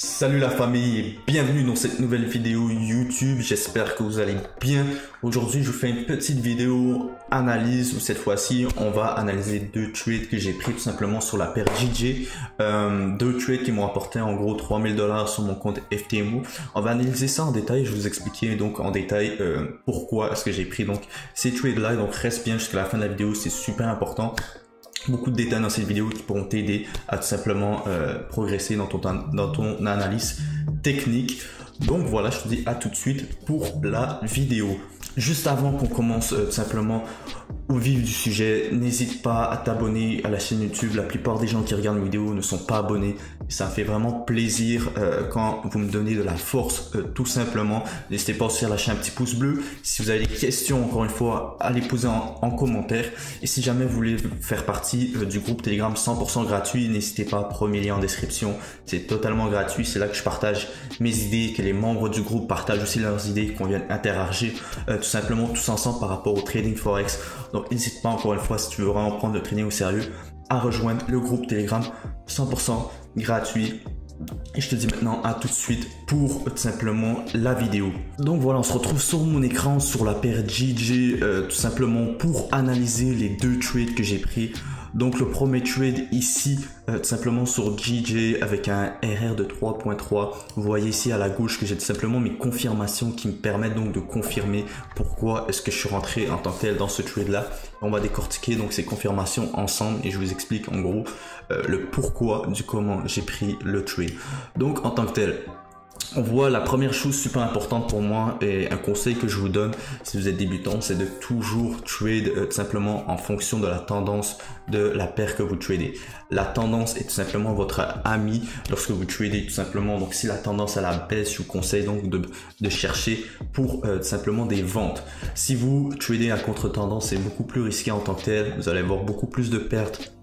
Salut la famille et bienvenue dans cette nouvelle vidéo YouTube, j'espère que vous allez bien. Aujourd'hui je vous fais une petite vidéo analyse où cette fois-ci on va analyser deux trades que j'ai pris tout simplement sur la paire JJ. Deux trades qui m'ont apporté en gros 3000 $ sur mon compte FTMO. On va analyser ça en détail, je vais vous expliquer donc en détail pourquoi est-ce que j'ai pris donc ces trades là. Donc reste bien jusqu'à la fin de la vidéo, c'est super important. Beaucoup de détails dans cette vidéo qui pourront t'aider à tout simplement progresser dans ton analyse technique. Donc voilà, je te dis à tout de suite pour la vidéo. Juste avant qu'on commence tout simplement au vif du sujet, n'hésite pas à t'abonner à la chaîne YouTube. La plupart des gens qui regardent mes vidéos ne sont pas abonnés. Ça me fait vraiment plaisir quand vous me donnez de la force tout simplement. N'hésitez pas aussi à lâcher un petit pouce bleu. Si vous avez des questions, encore une fois, allez poser en commentaire. Et si jamais vous voulez faire partie du groupe Telegram 100% gratuit, n'hésitez pas, premier lien en description. C'est totalement gratuit. C'est là que je partage mes idées, que les membres du groupe partagent aussi leurs idées, qu'on vienne interagir tout simplement tous ensemble par rapport au trading Forex. Donc n'hésite pas encore une fois, si tu veux vraiment prendre le trading au sérieux, à rejoindre le groupe Telegram 100% gratuit. Et je te dis maintenant à tout de suite pour tout simplement la vidéo. Donc voilà, on se retrouve sur mon écran sur la paire JJ tout simplement pour analyser les deux trades que j'ai pris. Donc le premier trade ici tout simplement sur JJ avec un RR de 3.3. Vous voyez ici à la gauche que j'ai tout simplement mes confirmations qui me permettent donc de confirmer pourquoi est-ce que je suis rentré en tant que tel dans ce trade là. On va décortiquer donc ces confirmations ensemble et je vous explique en gros le pourquoi du comment j'ai pris le trade. Donc en tant que tel, on voit la première chose super importante pour moi et un conseil que je vous donne si vous êtes débutant, c'est de toujours trade tout simplement en fonction de la tendance de la paire que vous tradez. La tendance est tout simplement votre ami lorsque vous tradez tout simplement. Donc si la tendance à la baisse, je vous conseille donc de chercher pour tout simplement des ventes. Si vous tradez à contre-tendance, c'est beaucoup plus risqué en tant que tel. Vous allez avoir beaucoup plus de pertes.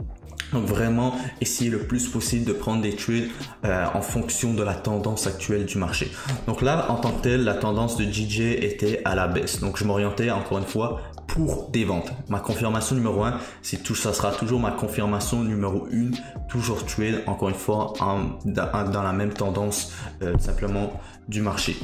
Donc vraiment, essayez le plus possible de prendre des trades en fonction de la tendance actuelle du marché. Donc là, en tant que tel, la tendance de JJ était à la baisse. Donc je m'orientais encore une fois pour des ventes. Ma confirmation numéro 1, ça sera toujours ma confirmation numéro 1. Toujours trade, encore une fois, dans la même tendance simplement du marché.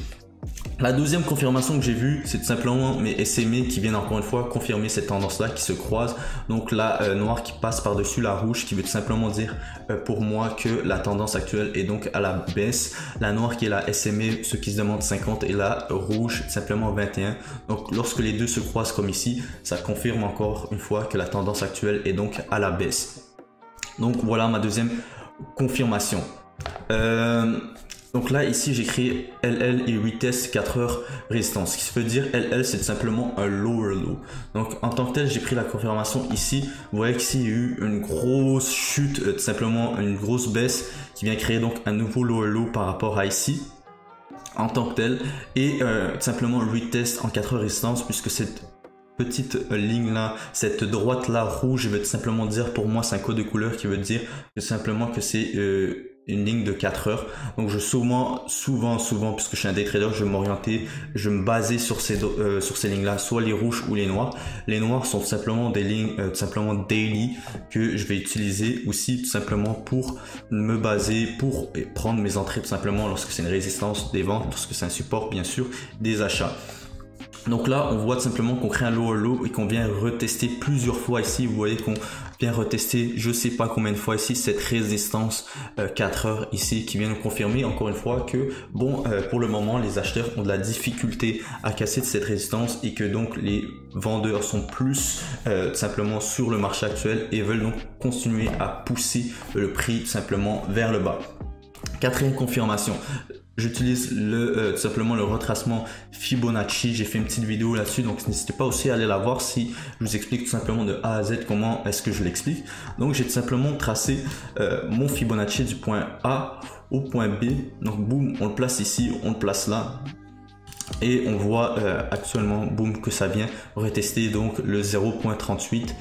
La deuxième confirmation que j'ai vue, c'est tout simplement mes SMA qui viennent encore une fois confirmer cette tendance-là qui se croise. Donc la noire qui passe par-dessus la rouge qui veut tout simplement dire pour moi que la tendance actuelle est donc à la baisse. La noire qui est la SMA, ceux qui se demandent 50, et la rouge simplement 21. Donc lorsque les deux se croisent comme ici, ça confirme encore une fois que la tendance actuelle est donc à la baisse. Donc voilà ma deuxième confirmation. Donc là, ici, j'écris LL et retest 4 heures résistance. Ce qui veut dire LL, c'est tout simplement un lower low. Donc, en tant que tel, j'ai pris la confirmation ici. Vous voyez qu'ici, il y a eu une grosse chute, tout simplement une grosse baisse qui vient créer donc un nouveau lower low par rapport à ici en tant que tel. Et tout simplement retest en 4 heures résistance puisque cette petite ligne là, cette droite là rouge veut tout simplement dire, pour moi, c'est un code de couleur qui veut dire tout simplement que c'est une ligne de 4 heures. Donc je souvent puisque je suis un day trader, je vais m'orienter, je vais me baser sur ces lignes là, soit les rouges ou les noirs. Les noirs sont simplement des lignes tout simplement daily que je vais utiliser aussi tout simplement pour me baser, pour prendre mes entrées tout simplement lorsque c'est une résistance, des ventes, lorsque c'est un support, bien sûr, des achats. Donc là, on voit tout simplement qu'on crée un lower low et qu'on vient retester plusieurs fois ici. Vous voyez qu'on vient retester, je sais pas combien de fois ici, cette résistance 4 heures ici qui vient nous confirmer encore une fois que bon, pour le moment, les acheteurs ont de la difficulté à casser de cette résistance et que donc les vendeurs sont plus simplement sur le marché actuel et veulent donc continuer à pousser le prix tout simplement vers le bas. Quatrième confirmation. J'utilise tout simplement le retracement Fibonacci. J'ai fait une petite vidéo là-dessus, donc n'hésitez pas aussi à aller la voir si je vous explique tout simplement de A à Z comment est-ce que je l'explique. Donc j'ai tout simplement tracé mon Fibonacci du point A au point B. Donc boum, on le place ici, on le place là. Et on voit actuellement, boum, que ça vient retester donc le 0.38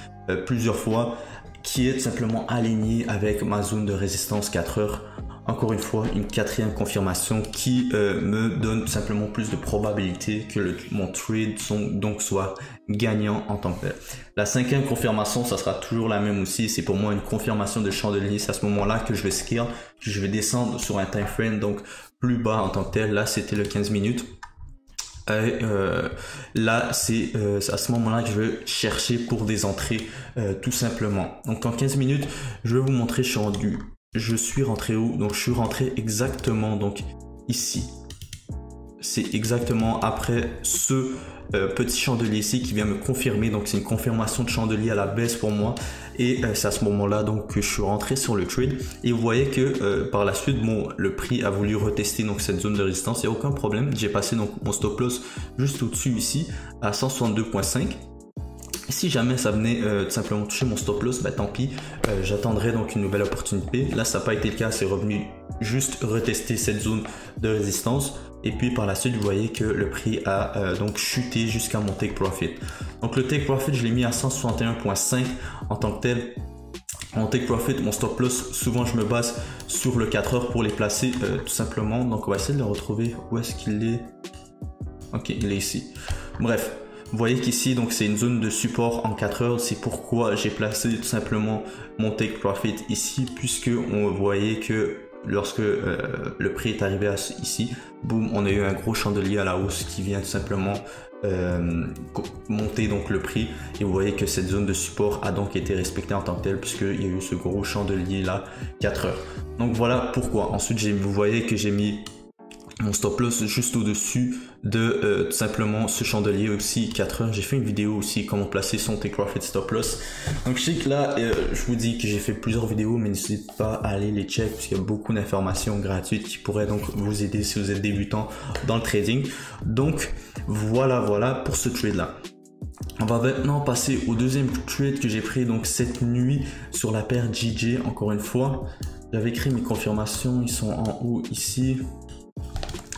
plusieurs fois, qui est tout simplement aligné avec ma zone de résistance 4 heures encore une fois une quatrième confirmation qui me donne tout simplement plus de probabilité que mon trade soit gagnant en tant que tel. La cinquième confirmation, ça sera toujours la même aussi, c'est pour moi une confirmation de chandelier. C'est à ce moment là que je vais scale, que je vais descendre sur un time frame donc plus bas en tant que tel. Là c'était le 15 minutes. Là c'est à ce moment là que je vais chercher pour des entrées tout simplement. Donc en 15 minutes je vais vous montrer je suis rentré où. Donc je suis rentré exactement donc ici. C'est exactement après ce petit chandelier ici qui vient me confirmer. Donc c'est une confirmation de chandelier à la baisse pour moi. Et c'est à ce moment-là donc que je suis rentré sur le trade. Et vous voyez que par la suite, le prix a voulu retester donc cette zone de résistance. Il n'y a aucun problème. J'ai passé donc mon stop loss juste au-dessus ici à 162.5. Si jamais ça venait tout simplement toucher mon stop loss, tant pis, j'attendrai donc une nouvelle opportunité. Là, ça n'a pas été le cas, c'est revenu juste retester cette zone de résistance. Et puis par la suite, vous voyez que le prix a donc chuté jusqu'à mon take profit. Donc le take profit, je l'ai mis à 161.5 en tant que tel. Mon take profit, mon stop loss, souvent je me base sur le 4 heures pour les placer tout simplement. Donc on va essayer de le retrouver. Où est-ce qu'il est? Ok, il est ici. Bref. Vous voyez qu'ici, donc c'est une zone de support en 4 heures. C'est pourquoi j'ai placé tout simplement mon take profit ici, puisque on voyait que lorsque le prix est arrivé ici, boum, on a eu un gros chandelier à la hausse qui vient tout simplement monter donc le prix. Et vous voyez que cette zone de support a donc été respectée en tant que telle, puisqu'il y a eu ce gros chandelier là 4 heures. Donc voilà pourquoi. Ensuite, vous voyez que j'ai mis mon stop loss juste au-dessus de tout simplement ce chandelier aussi 4 heures. J'ai fait une vidéo aussi comment placer son take profit stop loss. Donc je sais que là je vous dis que j'ai fait plusieurs vidéos, mais n'hésitez pas à aller les check parce qu'il y a beaucoup d'informations gratuites qui pourraient donc vous aider si vous êtes débutant dans le trading. Donc voilà pour ce trade là. On va maintenant passer au deuxième trade que j'ai pris donc cette nuit sur la paire JJ. Encore une fois, j'avais écrit mes confirmations, ils sont en haut ici.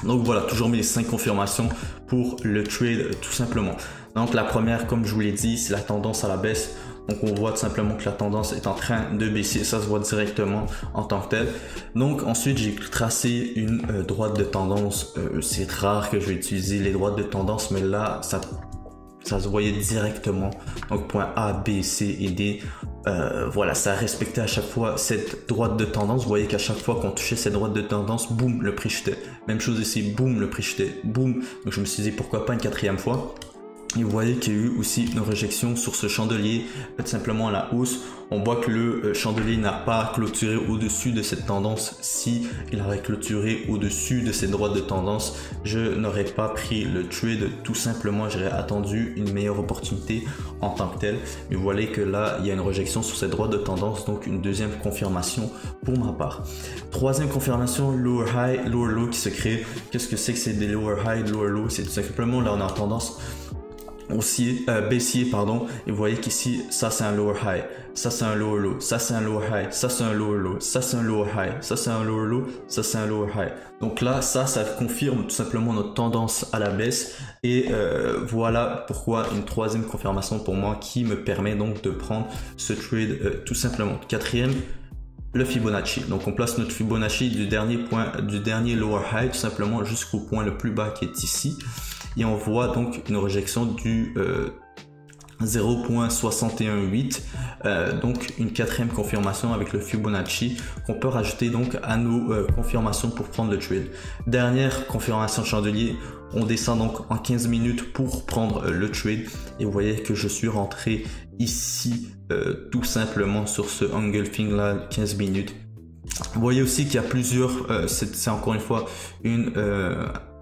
Donc voilà, toujours mes 5 confirmations pour le trade tout simplement. Donc la première, comme je vous l'ai dit, c'est la tendance à la baisse. Donc on voit tout simplement que la tendance est en train de baisser, ça se voit directement en tant que tel. Donc ensuite j'ai tracé une droite de tendance. C'est rare que je vais utiliser les droites de tendance, mais là ça se voyait directement. Donc point A, B, C et D. Voilà, ça a respecté à chaque fois cette droite de tendance. Vous voyez qu'à chaque fois qu'on touchait cette droite de tendance, boum, le prix chutait. Même chose ici, boum, le prix chutait, boum. Donc je me suis dit pourquoi pas une quatrième fois. Et vous voyez qu'il y a eu aussi une rejection sur ce chandelier, tout simplement à la hausse. On voit que le chandelier n'a pas clôturé au-dessus de cette tendance. Si il avait clôturé au-dessus de cette droite de tendance, je n'aurais pas pris le trade. Tout simplement, j'aurais attendu une meilleure opportunité en tant que telle. Mais vous voyez que là, il y a une rejection sur cette droite de tendance, donc une deuxième confirmation pour ma part. Troisième confirmation, lower high, lower low qui se crée. Qu'est-ce que c'est des lower high, lower low? C'est tout simplement là on a tendance baissier pardon, et vous voyez qu'ici ça c'est un lower high, ça c'est un lower low, ça c'est un lower high, ça c'est un lower low, ça c'est un lower high, ça c'est un lower low, ça c'est un lower high. Donc là ça confirme tout simplement notre tendance à la baisse et voilà pourquoi une troisième confirmation pour moi qui me permet donc de prendre ce trade tout simplement. Quatrième, le Fibonacci. Donc on place notre Fibonacci du dernier lower high tout simplement jusqu'au point le plus bas qui est ici. Et on voit donc une rejection du 0.618, donc une quatrième confirmation avec le Fibonacci qu'on peut rajouter donc à nos confirmations pour prendre le trade. Dernière confirmation de chandelier, on descend donc en 15 minutes pour prendre le trade et vous voyez que je suis rentré ici tout simplement sur ce engulfing là 15 minutes. Vous voyez aussi qu'il y a plusieurs, c'est encore une fois une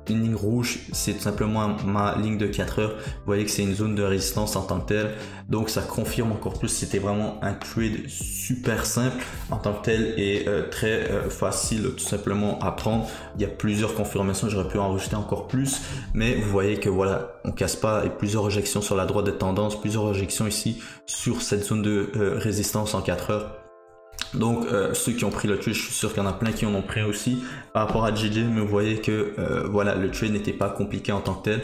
ligne rouge, c'est tout simplement ma ligne de 4 heures. Vous voyez que c'est une zone de résistance en tant que telle. Donc ça confirme encore plus, c'était vraiment un trade super simple en tant que tel et très facile tout simplement à prendre. Il y a plusieurs confirmations, j'aurais pu en rajouter encore plus. Mais vous voyez que voilà, on casse pas et plusieurs rejections sur la droite de tendance, plusieurs rejections ici sur cette zone de résistance en 4 heures. Donc ceux qui ont pris le trade, je suis sûr qu'il y en a plein qui en ont pris aussi par rapport à JJ, mais vous voyez que voilà, le trade n'était pas compliqué en tant que tel.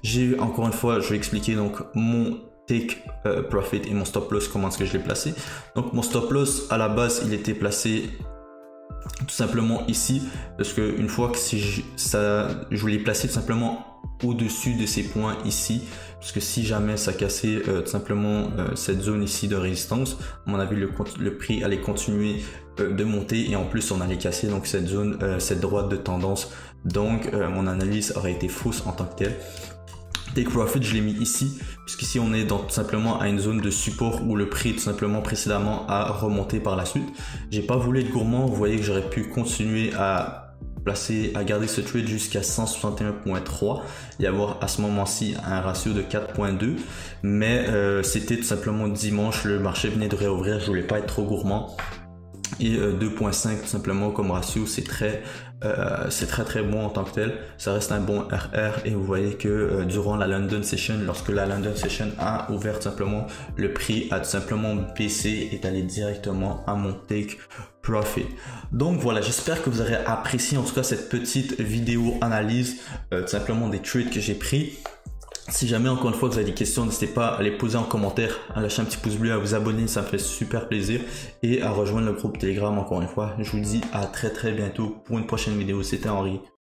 J'ai encore une fois, je vais expliquer donc mon take profit et mon stop loss, comment est-ce que je l'ai placé. Donc mon stop loss à la base il était placé tout simplement ici, parce que une fois que je voulais placer tout simplement au-dessus de ces points ici, parce que si jamais ça cassait tout simplement cette zone ici de résistance, à mon avis le prix allait continuer de monter et en plus on allait casser donc cette zone, cette droite de tendance. Donc mon analyse aurait été fausse en tant que telle. Take Profit, je l'ai mis ici, puisqu'ici on est tout simplement à une zone de support où le prix tout simplement précédemment a remonté par la suite. J'ai pas voulu être gourmand, vous voyez que j'aurais pu continuer à garder ce trade jusqu'à 161.3 et avoir à ce moment-ci un ratio de 4.2, mais c'était tout simplement dimanche, le marché venait de réouvrir, je voulais pas être trop gourmand. Et 2.5 tout simplement comme ratio, c'est très bon en tant que tel, ça reste un bon RR. Et vous voyez que durant la London Session, lorsque la London Session a ouvert tout simplement, le prix a tout simplement baissé et est allé directement à mon Take Profit. Donc voilà, j'espère que vous aurez apprécié en tout cas cette petite vidéo analyse tout simplement des trades que j'ai pris. Si jamais encore une fois vous avez des questions, n'hésitez pas à les poser en commentaire, à lâcher un petit pouce bleu, à vous abonner, ça me fait super plaisir, et à rejoindre le groupe Telegram encore une fois. Je vous dis à très bientôt pour une prochaine vidéo. C'était Henri.